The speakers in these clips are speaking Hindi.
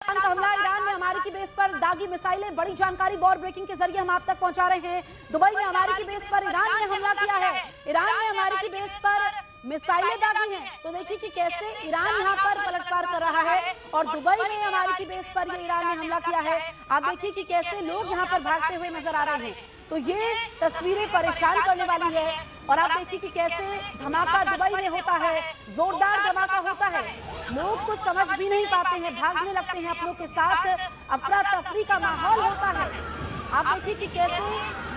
का हमला, ईरान में अमेरिकी बेस पर दागी मिसाइलें। बड़ी जानकारी वॉर ब्रेकिंग के जरिए हम आप तक पहुंचा रहे हैं। दुबई में अमेरिकी बेस पर ईरान ने हमला किया है। ईरान में अमेरिकी बेस पर मिसाइलें दागी हैं। तो देखिए कि कैसे ईरान यहां पर पलटवार कर रहा है और दुबई में अमेरिकी बेस पर ये ईरान ने हमला किया है। आप देखिए कि कैसे लोग यहां पर भागते हुए नजर आ रहे हैं। तो ये तस्वीरें परेशान करने वाली है। और आप देखिए कि कैसे धमाका दुबई में होता है, जोरदार धमाका होता है। लोग कुछ समझ भी नहीं पाते हैं, भागने लगते हैं अपनों के साथ, अफरा तफरी का माहौल होता है। आप देखिए कि कैसे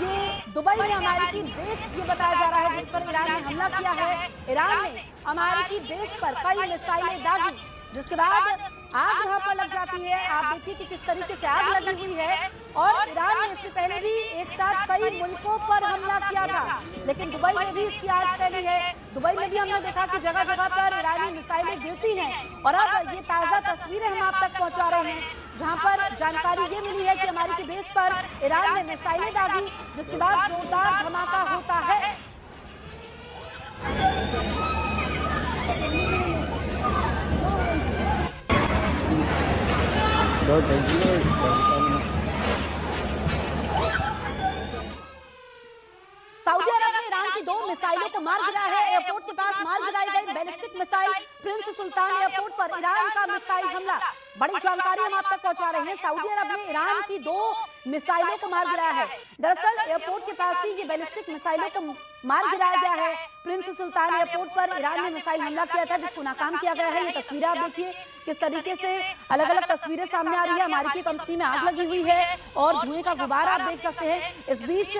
ये दुबई में अमेरिकी बेस ये बताया जा रहा है जिस पर ईरान ने हमला किया है। ईरान ने अमेरिकी बेस पर कई मिसाइलें दागी, जिसके बाद आग वहां पर लग जाती है। आप देखिए कि किस तरीके से आग लगी हुई है। और ईरान ने इससे पहले भी एक साथ कई मुल्कों पर हमला किया था, लेकिन दुबई में भी इसकी आज फैली है। दुबई में भी हमने देखा कि जगह जगह पर ईरानी मिसाइलें गिरती हैं। और अब ये ताजा तस्वीरें हम आप तक पहुंचा रहे हैं, जहां पर जानकारी ये मिली है कि अमेरिकी बेस पर ईरान ने मिसाइलें दागी, जिसके बाद जोरदार धमाका होता है। सऊदी अरब ने ईरान की 2 मिसाइलों को मार गिराया है। एयरपोर्ट के पास मार गिराई गई बैलिस्टिक मिसाइल। प्रिंस सुल्तान एयरपोर्ट पर ईरान का मिसाइल हमला। बड़ी जानकारी हम आप तक पहुंचा रहे हैं। सऊदी अरब ने ईरान की 2 मिसाइलों को मार गिराया है। दरअसल एयरपोर्ट के पास ही ये बैलिस्टिक मिसाइलों को मार गिराया गया है। प्रिंस सुल्तान एयरपोर्ट पर ईरान ने मिसाइल हमला किया था, जिसको नाकाम किया गया है। ये तस्वीरें आप देखिए किस तरीके से अलग अलग तस्वीरें सामने आ रही है। अमेरिकी कंपनी में आग लगी हुई है और धुएं का गुब्बारा आप देख सकते हैं। इस बीच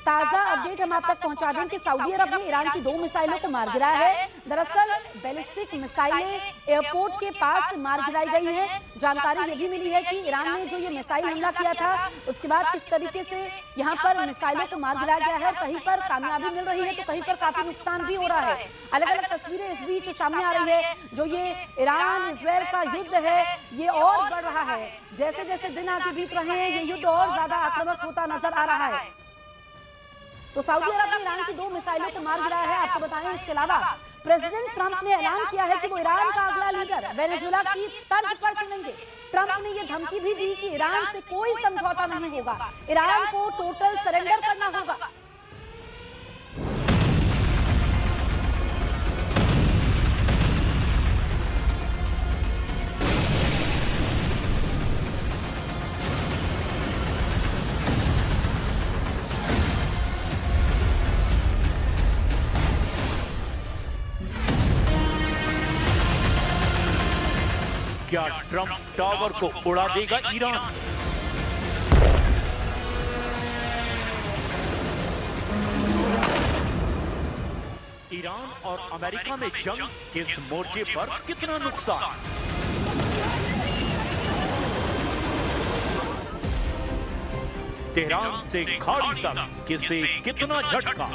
ताजा अपडेट हम आप तक पहुंचा दें कि सऊदी अरब ने ईरान की 2 मिसाइलों को मार गिराया है। दरअसल बैलिस्टिक मिसाइलें एयरपोर्ट के पास मार गिराई गई है। जानकारी ये भी मिली है कि ईरान ने जो ये मिसाइल हमला किया था, उसके बाद किस तरीके से यहाँ पर मिसाइलों को मार गिराया गया है। कहीं पर कामयाबी मिल रही है तो कहीं पर काफी नुकसान भी हो रहा है। अलग अलग तस्वीरें इस बीच सामने आ रही है। जो ये ईरान इजरायल का युद्ध है ये और बढ़ रहा है। जैसे जैसे दिन आगे बीत रहे हैं ये युद्ध और ज्यादा आक्रामक होता नजर आ रहा है। तो सऊदी अरब ने ईरान की 2 मिसाइलों को मार गिराया है। आपको बताएं, इसके अलावा प्रेसिडेंट ट्रंप ने ऐलान किया है कि वो ईरान का अगला लीडर वेनेजुएला की तर्ज पर चुनेंगे। ट्रंप ने ये धमकी भी दी कि ईरान से कोई समझौता नहीं होगा, ईरान को टोटल सरेंडर करना होगा। क्या ट्रंप टावर को उड़ा देगा ईरान? ईरान और अमेरिका में जंग, किस मोर्चे पर कितना नुकसान? तेहरान से खाड़ी तक किसे कितना झटका?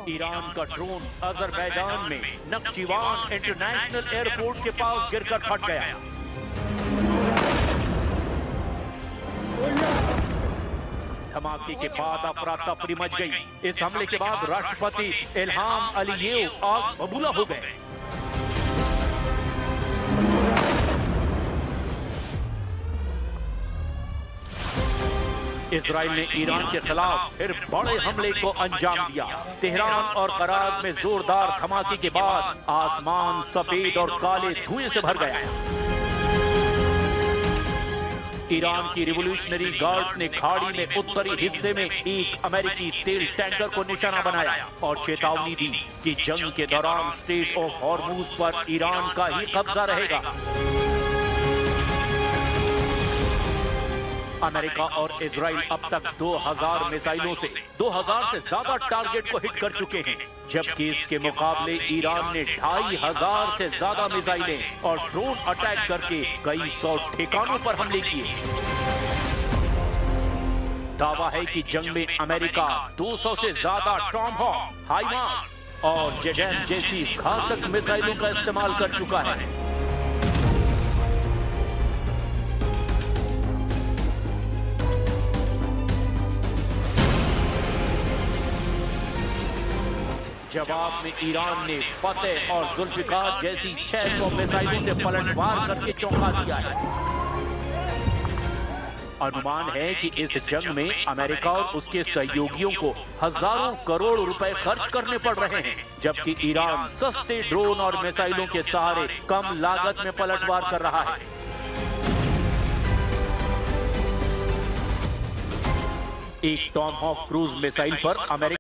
ईरान का ड्रोन अजरबैजान में नक्चीवान इंटरनेशनल एयरपोर्ट के पास गिरकर फट गया। धमाके के बाद अफरा तफरी मच गई। इस हमले के बाद राष्ट्रपति इल्हाम अलीयेव आग बबूला हो गए। इजराइल ने ईरान के खिलाफ फिर बड़े हमले को अंजाम दिया। तेहरान और कराज में जोरदार धमाके के बाद आसमान सफेद और काले धुएं से भर गया। ईरान की रिवॉल्यूशनरी गार्ड्स ने खाड़ी में उत्तरी हिस्से में एक अमेरिकी तेल टैंकर को निशाना बनाया और चेतावनी दी कि जंग के दौरान स्ट्रेट ऑफ हॉर्मुज पर ईरान का ही कब्जा रहेगा। अमेरिका और इजराइल अब तक 2000 मिसाइलों से 2000 से ज्यादा टारगेट को हिट कर चुके हैं, जबकि इसके मुकाबले ईरान ने 2500 से ज्यादा मिसाइलें और ड्रोन अटैक करके कई 100 ठिकानों पर हमले किए। दावा है कि जंग में अमेरिका 200 से ज्यादा टॉमहॉक, हाइमार्स और जेडैम जैसी घातक मिसाइलों का इस्तेमाल कर चुका है। जवाब में ईरान ने फतेह और जुल्फिकार जैसी 600 मिसाइलों से पलटवार करके चौंका दिया है। अनुमान है कि इस जंग में अमेरिका और उसके सहयोगियों को हजारों करोड़ रुपए खर्च करने पड़ रहे हैं, जबकि ईरान सस्ते ड्रोन और मिसाइलों के सहारे कम लागत में पलटवार कर रहा है। एक टॉमहॉक क्रूज मिसाइल पर अमेरिका